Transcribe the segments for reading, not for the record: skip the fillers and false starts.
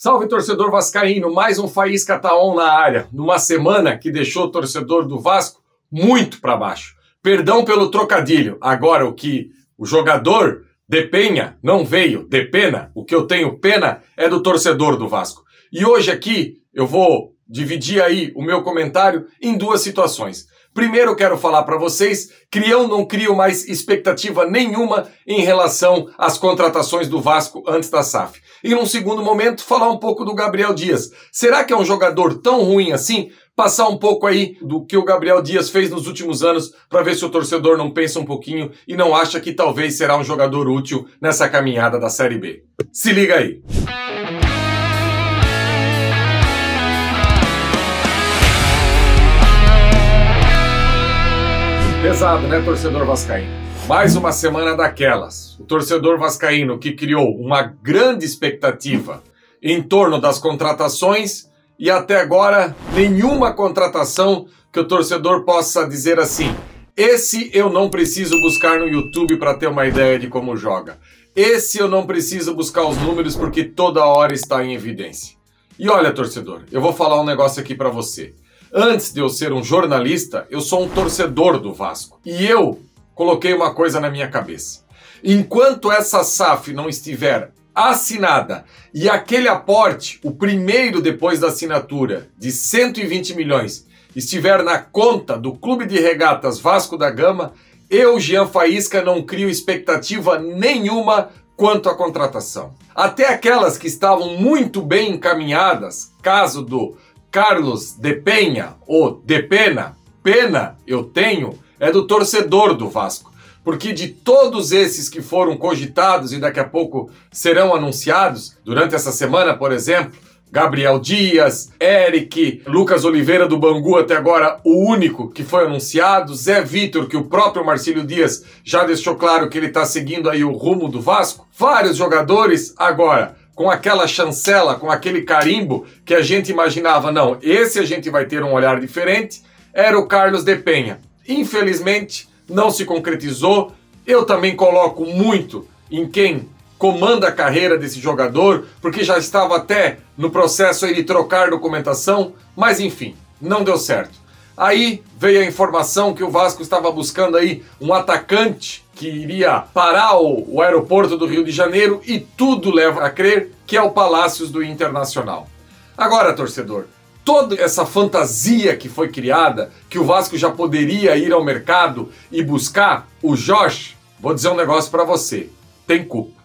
Salve, torcedor vascaíno, mais um Faísca tá on na área, numa semana que deixou o torcedor do Vasco muito para baixo. Perdão pelo trocadilho, agora o que o jogador depenha não veio, depena, o que eu tenho pena é do torcedor do Vasco. E hoje aqui eu vou dividir aí o meu comentário em duas situações. Primeiro eu quero falar para vocês, crio ou não crio mais expectativa nenhuma em relação às contratações do Vasco antes da SAF. E num segundo momento, falar um pouco do Gabriel Dias. Será que é um jogador tão ruim assim? Passar um pouco aí do que o Gabriel Dias fez nos últimos anos para ver se o torcedor não pensa um pouquinho e não acha que talvez será um jogador útil nessa caminhada da Série B. Se liga aí! Pesado, né, torcedor vascaíno? Mais uma semana daquelas. O torcedor vascaíno que criou uma grande expectativa em torno das contratações e até agora nenhuma contratação que o torcedor possa dizer assim: esse eu não preciso buscar no YouTube para ter uma ideia de como joga. Esse eu não preciso buscar os números porque toda hora está em evidência. E olha, torcedor, eu vou falar um negócio aqui para você. Antes de eu ser um jornalista, eu sou um torcedor do Vasco. E eu coloquei uma coisa na minha cabeça. Enquanto essa SAF não estiver assinada e aquele aporte, o primeiro depois da assinatura, de 120 milhões, estiver na conta do Clube de Regatas Vasco da Gama, eu, Jean Faísca, não crio expectativa nenhuma quanto à contratação. Até aquelas que estavam muito bem encaminhadas, caso do Carlos Depenha, ou Depena, pena eu tenho, é do torcedor do Vasco. Porque de todos esses que foram cogitados e daqui a pouco serão anunciados, durante essa semana, por exemplo, Gabriel Dias, Eric, Lucas Oliveira do Bangu, até agora o único que foi anunciado, Zé Vitor, que o próprio Marcílio Dias já deixou claro que ele está seguindo aí o rumo do Vasco, vários jogadores agora com aquela chancela, com aquele carimbo que a gente imaginava, não, esse a gente vai ter um olhar diferente, era o Carlos Depenha. Infelizmente, não se concretizou. Eu também coloco muito em quem comanda a carreira desse jogador, porque já estava até no processo aí de trocar documentação, mas enfim, não deu certo. Aí veio a informação que o Vasco estava buscando aí um atacante que iria parar o aeroporto do Rio de Janeiro e tudo leva a crer que é o Palácios do Internacional. Agora, torcedor, toda essa fantasia que foi criada, que o Vasco já poderia ir ao mercado e buscar, o Jorge, vou dizer um negócio para você, tem culpa.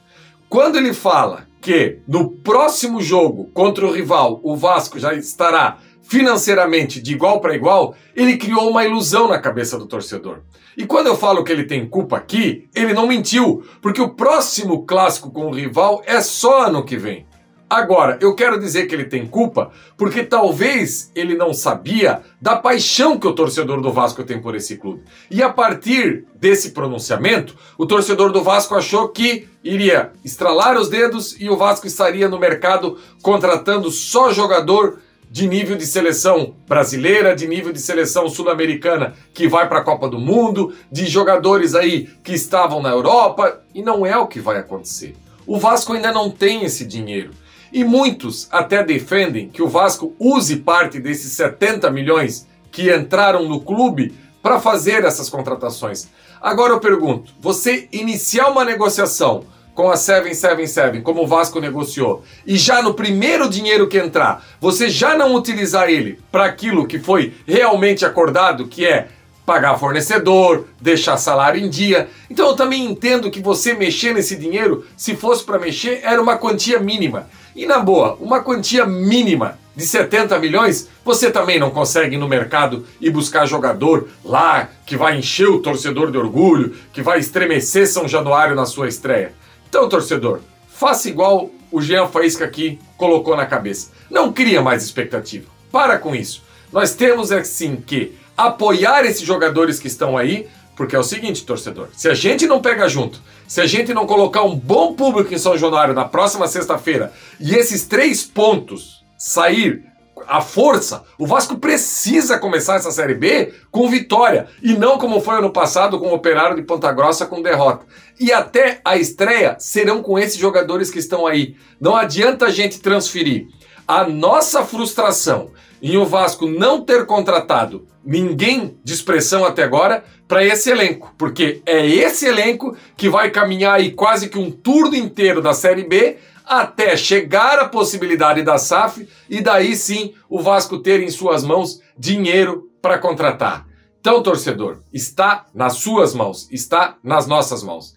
Quando ele fala que no próximo jogo contra o rival o Vasco já estará financeiramente de igual para igual, ele criou uma ilusão na cabeça do torcedor. E quando eu falo que ele tem culpa aqui, ele não mentiu, porque o próximo clássico com o rival é só ano que vem. Agora, eu quero dizer que ele tem culpa porque talvez ele não sabia da paixão que o torcedor do Vasco tem por esse clube. E a partir desse pronunciamento, o torcedor do Vasco achou que iria estralar os dedos e o Vasco estaria no mercado contratando só jogador de nível de seleção brasileira, de nível de seleção sul-americana que vai para a Copa do Mundo, de jogadores aí que estavam na Europa, e não é o que vai acontecer. O Vasco ainda não tem esse dinheiro. E muitos até defendem que o Vasco use parte desses 70 milhões que entraram no clube para fazer essas contratações. Agora eu pergunto, você iniciar uma negociação com a 777, como o Vasco negociou, e já no primeiro dinheiro que entrar, você já não utilizar ele para aquilo que foi realmente acordado, que é pagar fornecedor, deixar salário em dia. Então eu também entendo que você mexer nesse dinheiro, se fosse para mexer, era uma quantia mínima. E na boa, uma quantia mínima de 70 milhões, você também não consegue ir no mercado e buscar jogador lá que vai encher o torcedor de orgulho, que vai estremecer São Januário na sua estreia. Então, torcedor, faça igual o Jean Faísca aqui colocou na cabeça. Não cria mais expectativa. Para com isso. Nós temos, assim, que apoiar esses jogadores que estão aí, porque é o seguinte, torcedor, se a gente não pega junto, se a gente não colocar um bom público em São Januário na próxima sexta-feira e esses 3 pontos sair a força. O Vasco precisa começar essa Série B com vitória e não como foi ano passado com o Operário de Ponta Grossa com derrota. E até a estreia serão com esses jogadores que estão aí. Não adianta a gente transferir a nossa frustração em o Vasco não ter contratado ninguém de expressão até agora para esse elenco, porque é esse elenco que vai caminhar aí quase que um turno inteiro da Série B até chegar a possibilidade da SAF e daí sim o Vasco ter em suas mãos dinheiro para contratar. Então, torcedor, está nas suas mãos, está nas nossas mãos.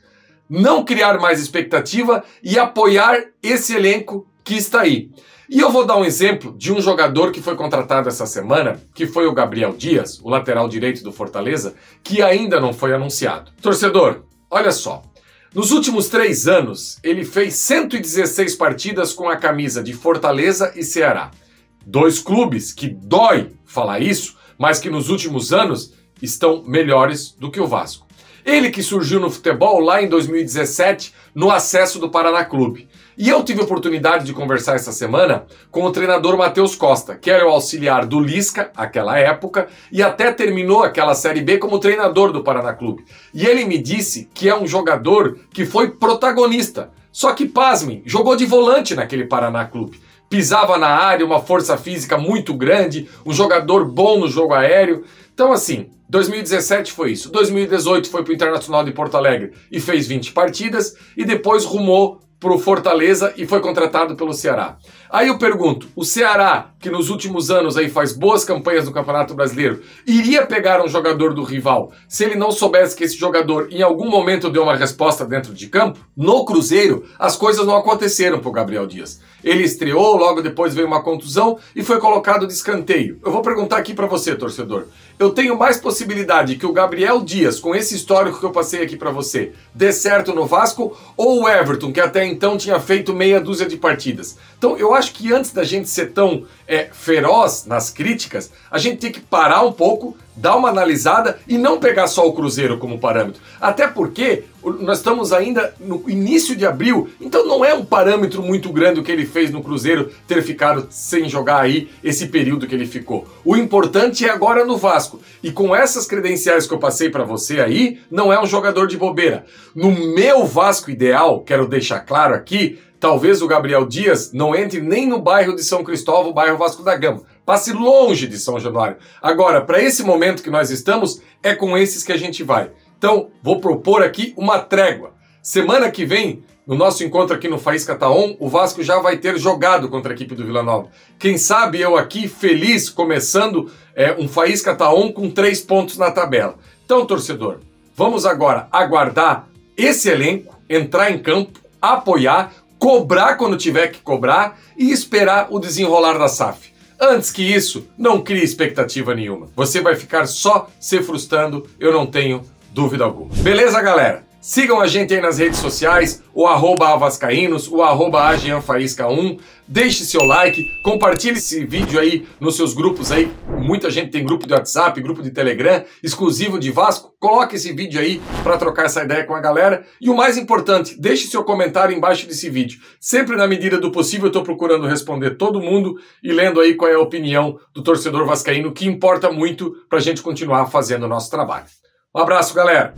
Não criar mais expectativa e apoiar esse elenco que está aí. E eu vou dar um exemplo de um jogador que foi contratado essa semana, que foi o Gabriel Dias, o lateral direito do Fortaleza, que ainda não foi anunciado. Torcedor, olha só. Nos últimos 3 anos, ele fez 116 partidas com a camisa de Fortaleza e Ceará. 2 clubes que dói falar isso, mas que nos últimos anos estão melhores do que o Vasco. Ele que surgiu no futebol lá em 2017, no acesso do Paraná Clube. E eu tive a oportunidade de conversar essa semana com o treinador Matheus Costa, que era o auxiliar do Lisca, naquela época, e até terminou aquela Série B como treinador do Paraná Clube. E ele me disse que é um jogador que foi protagonista. Só que, pasmem, jogou de volante naquele Paraná Clube. Pisava na área, uma força física muito grande, um jogador bom no jogo aéreo. Então, assim, 2017 foi isso. 2018 foi para o Internacional de Porto Alegre e fez 20 partidas. E depois rumou para o Fortaleza e foi contratado pelo Ceará. Aí eu pergunto, o Ceará, que nos últimos anos aí faz boas campanhas no Campeonato Brasileiro, iria pegar um jogador do rival se ele não soubesse que esse jogador em algum momento deu uma resposta dentro de campo? No Cruzeiro, as coisas não aconteceram para o Gabriel Dias. Ele estreou, logo depois veio uma contusão e foi colocado de escanteio. Eu vou perguntar aqui para você, torcedor. Eu tenho mais possibilidade que o Gabriel Dias, com esse histórico que eu passei aqui para você, dê certo no Vasco, ou o Everton, que até então tinha feito meia dúzia de partidas? Então eu acho que antes da gente ser tão feroz nas críticas, a gente tem que parar um pouco, dar uma analisada e não pegar só o Cruzeiro como parâmetro. Até porque nós estamos ainda no início de abril, então não é um parâmetro muito grande o que ele fez no Cruzeiro ter ficado sem jogar aí esse período que ele ficou. O importante é agora no Vasco. E com essas credenciais que eu passei para você aí, não é um jogador de bobeira. No meu Vasco ideal, quero deixar claro aqui, talvez o Gabriel Dias não entre nem no bairro de São Cristóvão, bairro Vasco da Gama. Passe longe de São Januário. Agora, para esse momento que nós estamos, é com esses que a gente vai. Então, vou propor aqui uma trégua. Semana que vem, no nosso encontro aqui no Faísca Taon, o Vasco já vai ter jogado contra a equipe do Vila Nova. Quem sabe eu aqui, feliz, começando um Faísca Taon com 3 pontos na tabela. Então, torcedor, vamos agora aguardar esse elenco, entrar em campo, apoiar, cobrar quando tiver que cobrar e esperar o desenrolar da SAF. Antes que isso, não crie expectativa nenhuma. Você vai ficar só se frustrando, eu não tenho dúvida alguma. Beleza, galera? Sigam a gente aí nas redes sociais, o @avascaínos, o @agianfaísca1. Deixe seu like, compartilhe esse vídeo aí nos seus grupos aí. Muita gente tem grupo de WhatsApp, grupo de Telegram, exclusivo de Vasco. Coloque esse vídeo aí para trocar essa ideia com a galera. E o mais importante, deixe seu comentário embaixo desse vídeo. Sempre na medida do possível eu estou procurando responder todo mundo e lendo aí qual é a opinião do torcedor vascaíno, que importa muito para a gente continuar fazendo o nosso trabalho. Um abraço, galera!